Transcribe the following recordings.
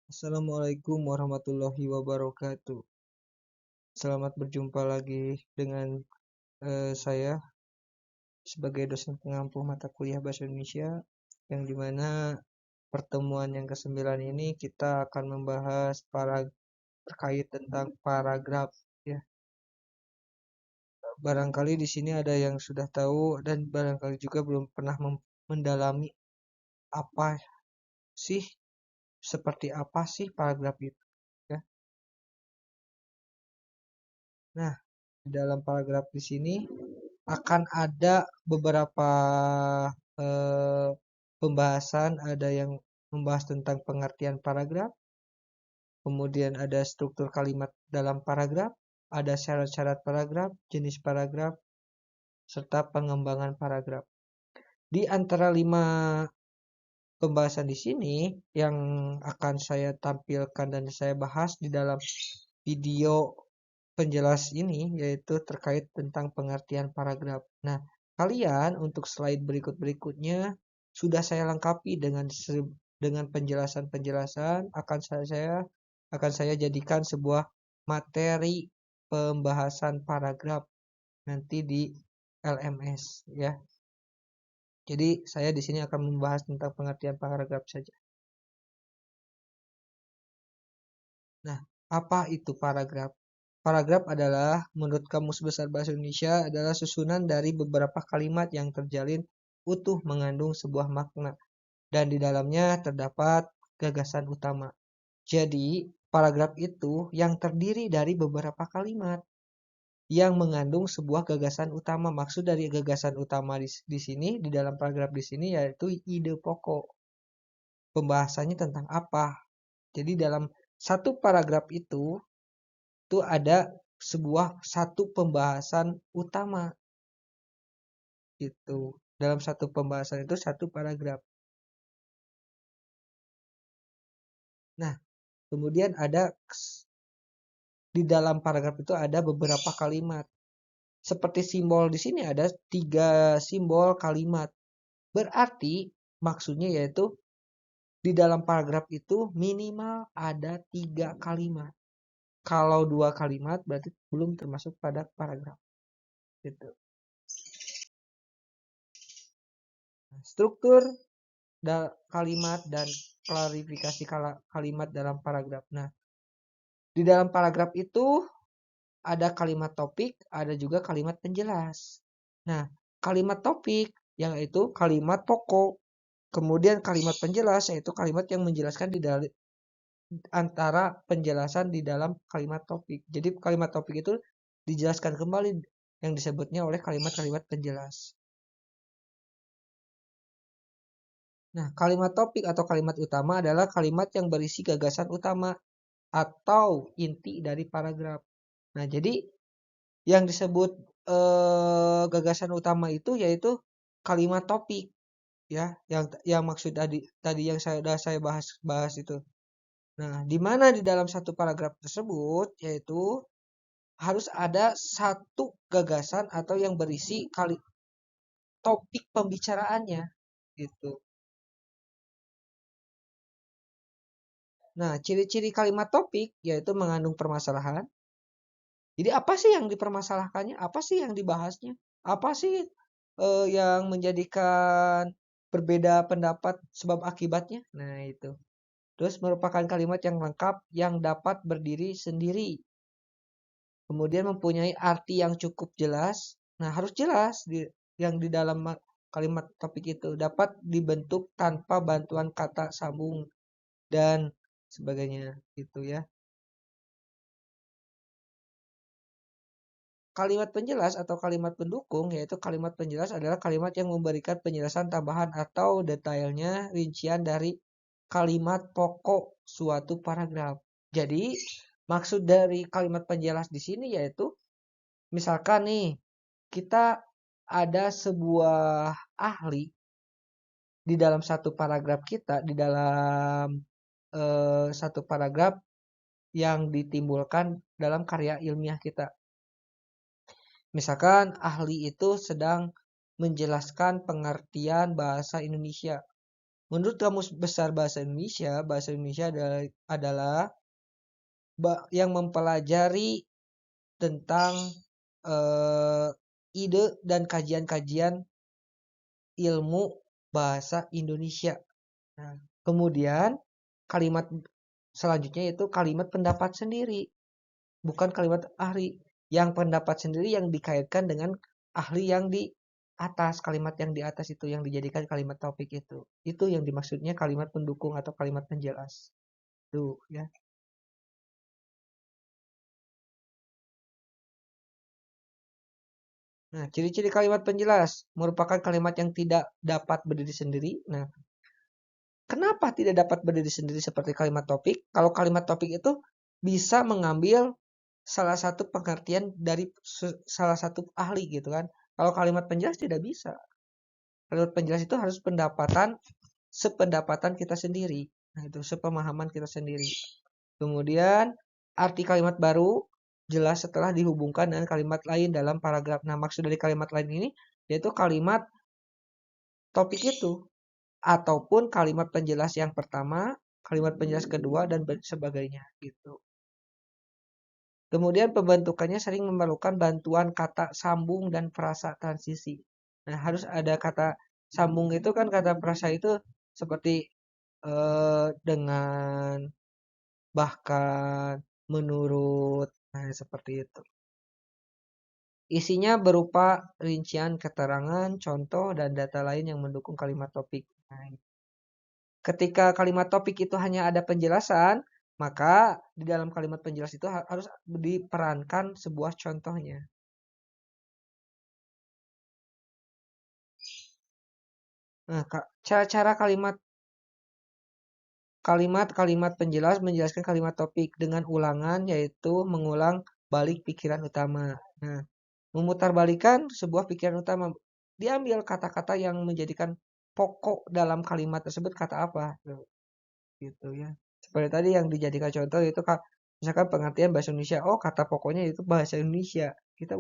Assalamualaikum warahmatullahi wabarakatuh. Selamat berjumpa lagi dengan saya sebagai dosen pengampu mata kuliah Bahasa Indonesia, yang dimana pertemuan yang ke-9 ini kita akan membahas terkait tentang paragraf, ya. Barangkali di sini ada yang sudah tahu dan barangkali juga belum pernah mendalami apa sih, seperti apa sih paragraf itu, ya. Nah, di dalam paragraf di sini akan ada beberapa eh, pembahasan, ada yang membahas tentang pengertian paragraf, kemudian ada struktur kalimat dalam paragraf, ada syarat-syarat paragraf, jenis paragraf, serta pengembangan paragraf. Di antara 5 pembahasan di sini yang akan saya tampilkan dan saya bahas di dalam video penjelas ini, yaitu terkait tentang pengertian paragraf. Nah, kalian untuk slide berikut-berikutnya sudah saya lengkapi dengan penjelasan-penjelasan, akan saya jadikan sebuah materi pembahasan paragraf nanti di LMS, ya. Jadi saya di sini akan membahas tentang pengertian paragraf saja. Nah, apa itu paragraf? Paragraf adalah, menurut Kamus Besar Bahasa Indonesia, adalah susunan dari beberapa kalimat yang terjalin utuh mengandung sebuah makna, dan di dalamnya terdapat gagasan utama. Jadi, paragraf itu yang terdiri dari beberapa kalimat yang mengandung sebuah gagasan utama. Maksud dari gagasan utama di sini, di dalam paragraf di sini, yaitu ide pokok. Pembahasannya tentang apa? Jadi dalam satu paragraf itu ada satu pembahasan utama gitu. Dalam satu pembahasan itu satu paragraf. Nah, kemudian di dalam paragraf itu ada beberapa kalimat. Seperti simbol di sini ada 3 simbol kalimat. Berarti maksudnya yaitu di dalam paragraf itu minimal ada 3 kalimat. Kalau 2 kalimat berarti belum termasuk pada paragraf. Gitu. Struktur kalimat dan klarifikasi kalimat dalam paragraf. Nah, di dalam paragraf itu ada kalimat topik, ada juga kalimat penjelas. Nah, kalimat topik yaitu kalimat pokok. Kemudian kalimat penjelas yaitu kalimat yang menjelaskan di dalam antara penjelasan di dalam kalimat topik. Jadi kalimat topik itu dijelaskan kembali yang disebutnya oleh kalimat-kalimat penjelas. Nah, kalimat topik atau kalimat utama adalah kalimat yang berisi gagasan utama atau inti dari paragraf. Nah, jadi yang disebut gagasan utama itu yaitu kalimat topik, ya, yang maksud tadi yang saya bahas itu. Nah, di mana di dalam satu paragraf tersebut yaitu harus ada satu gagasan atau yang berisi topik pembicaraannya gitu. Nah, ciri-ciri kalimat topik yaitu mengandung permasalahan. Jadi apa sih yang dipermasalahkannya? Apa sih yang dibahasnya? Apa sih yang menjadikan berbeda pendapat sebab akibatnya? Nah, itu. Terus merupakan kalimat yang lengkap yang dapat berdiri sendiri. Kemudian mempunyai arti yang cukup jelas. Nah, harus jelas yang di dalam kalimat topik itu dapat dibentuk tanpa bantuan kata sambung dan sebagainya gitu, ya. Kalimat penjelas atau kalimat pendukung, yaitu kalimat penjelas adalah kalimat yang memberikan penjelasan tambahan atau detailnya rincian dari kalimat pokok suatu paragraf. Jadi, maksud dari kalimat penjelas di sini yaitu misalkan nih, kita ada sebuah ahli di dalam satu paragraf kita, di dalam satu paragraf yang ditimbulkan dalam karya ilmiah kita. Misalkan ahli itu sedang menjelaskan pengertian bahasa Indonesia. Menurut Kamus Besar Bahasa Indonesia adalah yang mempelajari tentang eh, ide dan kajian-kajian ilmu bahasa Indonesia. Nah, kemudian kalimat selanjutnya itu kalimat pendapat sendiri, bukan kalimat ahli. Yang pendapat sendiri yang dikaitkan dengan ahli yang di atas, kalimat yang di atas itu yang dijadikan kalimat topik itu. Itu yang dimaksudnya kalimat pendukung atau kalimat penjelas. Tuh, ya. Nah, ciri-ciri kalimat penjelas merupakan kalimat yang tidak dapat berdiri sendiri. Nah, kenapa tidak dapat berdiri sendiri seperti kalimat topik? Kalau kalimat topik itu bisa mengambil salah satu pengertian dari salah satu ahli gitu kan. Kalau kalimat penjelas tidak bisa. Kalimat penjelas itu harus sependapatan kita sendiri. Nah, itu sepemahaman kita sendiri. Kemudian arti kalimat baru jelas setelah dihubungkan dengan kalimat lain dalam paragraf. Nah, maksud dari kalimat lain ini yaitu kalimat topik itu ataupun kalimat penjelas yang pertama, kalimat penjelas kedua dan sebagainya gitu. Kemudian pembentukannya sering memerlukan bantuan kata sambung dan frasa transisi. Nah, harus ada kata sambung itu kan kata frasa itu seperti dengan, bahkan, menurut, nah seperti itu. Isinya berupa rincian keterangan, contoh, dan data lain yang mendukung kalimat topik. Nah, ketika kalimat topik itu hanya ada penjelasan, maka di dalam kalimat penjelas itu harus diperankan sebuah contohnya. Nah, cara-cara kalimat penjelas menjelaskan kalimat topik dengan ulangan, yaitu mengulang balik pikiran utama. Nah, memutarbalikkan sebuah pikiran utama. Diambil kata-kata yang menjadikan pokok dalam kalimat tersebut kata apa. Gitu ya. Seperti tadi yang dijadikan contoh itu misalkan pengertian bahasa Indonesia. Oh, kata pokoknya itu bahasa Indonesia. Kita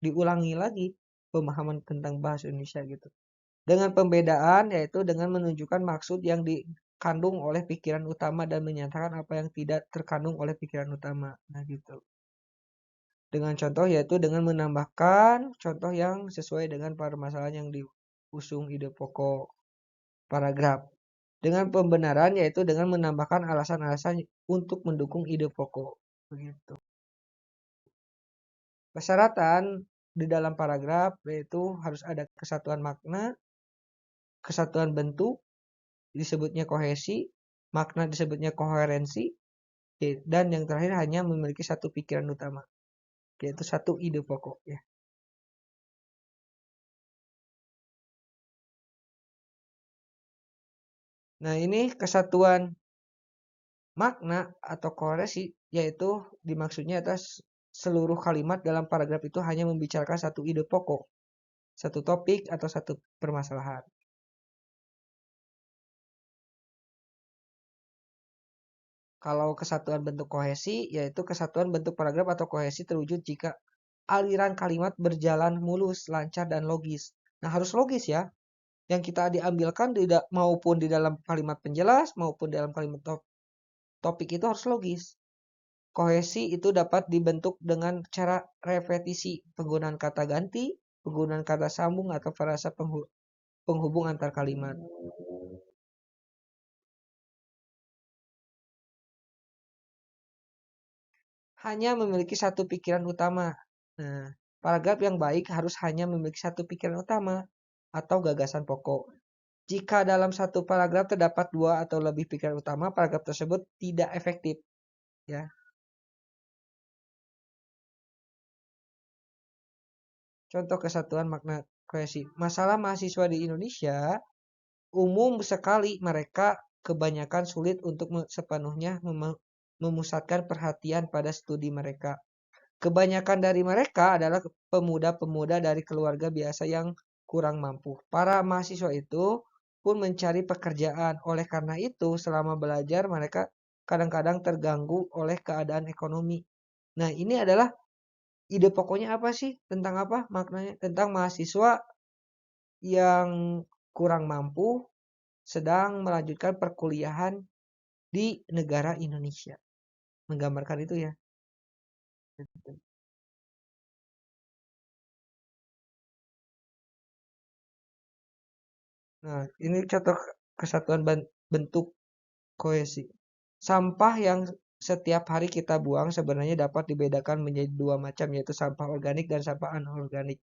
diulangi lagi pemahaman tentang bahasa Indonesia gitu. Dengan pembedaan yaitu dengan menunjukkan maksud yang dikandung oleh pikiran utama dan menyatakan apa yang tidak terkandung oleh pikiran utama. Nah, gitu. Dengan contoh yaitu dengan menambahkan contoh yang sesuai dengan permasalahan yang diusung ide pokok paragraf. Dengan pembenaran yaitu dengan menambahkan alasan-alasan untuk mendukung ide pokok. Begitu. Persyaratan di dalam paragraf yaitu harus ada kesatuan makna, kesatuan bentuk, disebutnya kohesi, makna disebutnya koherensi, dan yang terakhir hanya memiliki satu pikiran utama, yaitu satu ide pokok ya. Nah, ini kesatuan makna atau koherensi yaitu dimaksudnya atas seluruh kalimat dalam paragraf itu hanya membicarakan satu ide pokok, satu topik atau satu permasalahan. Kalau kesatuan bentuk kohesi yaitu kesatuan bentuk paragraf atau kohesi terwujud jika aliran kalimat berjalan mulus, lancar dan logis. Nah, harus logis ya. Yang kita diambilkan maupun di dalam kalimat penjelas maupun dalam kalimat topik itu harus logis. Kohesi itu dapat dibentuk dengan cara repetisi, penggunaan kata ganti, penggunaan kata sambung atau frasa penghubung antar kalimat. Hanya memiliki satu pikiran utama. Nah, paragraf yang baik harus hanya memiliki satu pikiran utama atau gagasan pokok. Jika dalam satu paragraf terdapat dua atau lebih pikiran utama, paragraf tersebut tidak efektif. Ya, contoh kesatuan makna kohesi. Masalah mahasiswa di Indonesia umum sekali, mereka kebanyakan sulit untuk sepenuhnya memusatkan perhatian pada studi mereka. Kebanyakan dari mereka adalah pemuda-pemuda dari keluarga biasa yang kurang mampu. Para mahasiswa itu pun mencari pekerjaan. Oleh karena itu, selama belajar mereka kadang-kadang terganggu oleh keadaan ekonomi. Nah, ini adalah ide pokoknya apa sih? Tentang apa maknanya? Tentang mahasiswa yang kurang mampu sedang melanjutkan perkuliahan di negara Indonesia. Menggambarkan itu ya. Nah, ini contoh kesatuan bentuk kohesi. Sampah yang setiap hari kita buang sebenarnya dapat dibedakan menjadi dua macam, yaitu sampah organik dan sampah anorganik.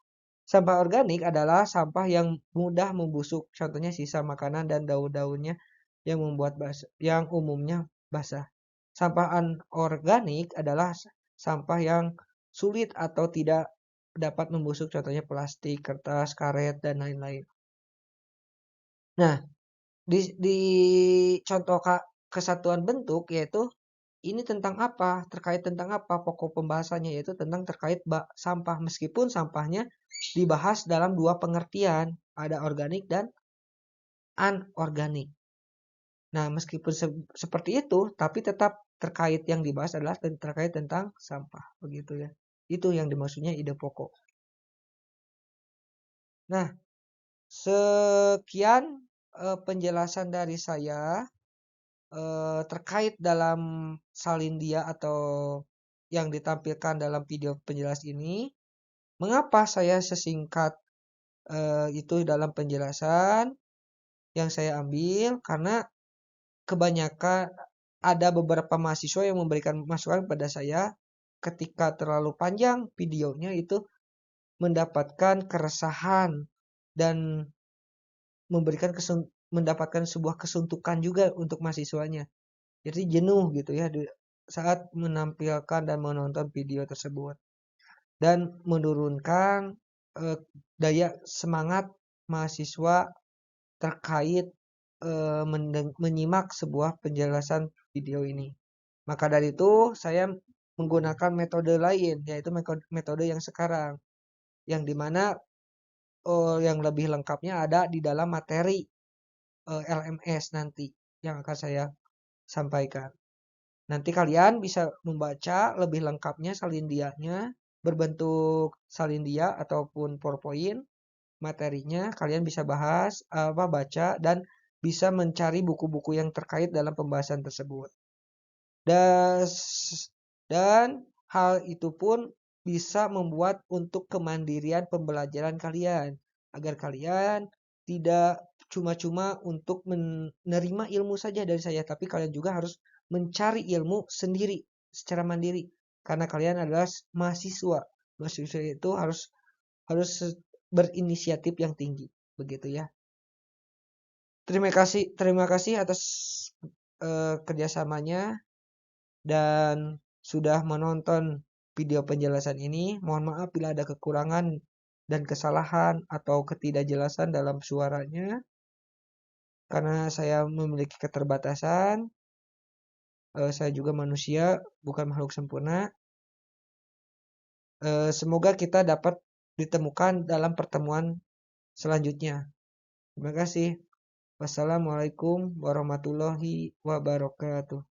Sampah organik adalah sampah yang mudah membusuk, contohnya sisa makanan dan daun-daunnya yang membuat basah, yang umumnya basah. Sampah anorganik adalah sampah yang sulit atau tidak dapat membusuk, contohnya plastik, kertas, karet, dan lain-lain. Nah, di contoh kesatuan bentuk yaitu ini tentang apa? Terkait tentang apa? Pokok pembahasannya yaitu tentang terkait sampah, meskipun sampahnya dibahas dalam dua pengertian, ada organik dan anorganik. Nah, meskipun seperti itu, tapi tetap terkait yang dibahas adalah terkait tentang sampah, begitu ya. Itu yang dimaksudnya ide pokok. Nah, sekian penjelasan dari saya terkait dalam salindia atau yang ditampilkan dalam video penjelas ini. Mengapa saya sesingkat itu dalam penjelasan yang saya ambil? Karena kebanyakan ada beberapa mahasiswa yang memberikan masukan kepada saya ketika terlalu panjang videonya itu mendapatkan keresahan dan mendapatkan sebuah kesuntukan juga untuk mahasiswanya. Jadi jenuh gitu ya saat menampilkan dan menonton video tersebut dan menurunkan daya semangat mahasiswa terkait menyimak sebuah penjelasan video ini. Maka dari itu saya menggunakan metode lain, yaitu metode yang sekarang, yang dimana yang lebih lengkapnya ada di dalam materi LMS nanti yang akan saya sampaikan. Nanti kalian bisa membaca lebih lengkapnya salindianya berbentuk salindia ataupun PowerPoint materinya. Kalian bisa bahas, baca dan bisa mencari buku-buku yang terkait dalam pembahasan tersebut. Dan hal itu pun bisa membuat untuk kemandirian pembelajaran kalian agar kalian tidak cuma-cuma untuk menerima ilmu saja dari saya, tapi kalian juga harus mencari ilmu sendiri secara mandiri karena kalian adalah mahasiswa. Mahasiswa itu harus berinisiatif yang tinggi, begitu ya. Terima kasih atas kerjasamanya dan sudah menonton video penjelasan ini. Mohon maaf bila ada kekurangan dan kesalahan atau ketidakjelasan dalam suaranya karena saya memiliki keterbatasan. Saya juga manusia, bukan makhluk sempurna. Semoga kita dapat ditemukan dalam pertemuan selanjutnya. Terima kasih. Wassalamualaikum warahmatullahi wabarakatuh.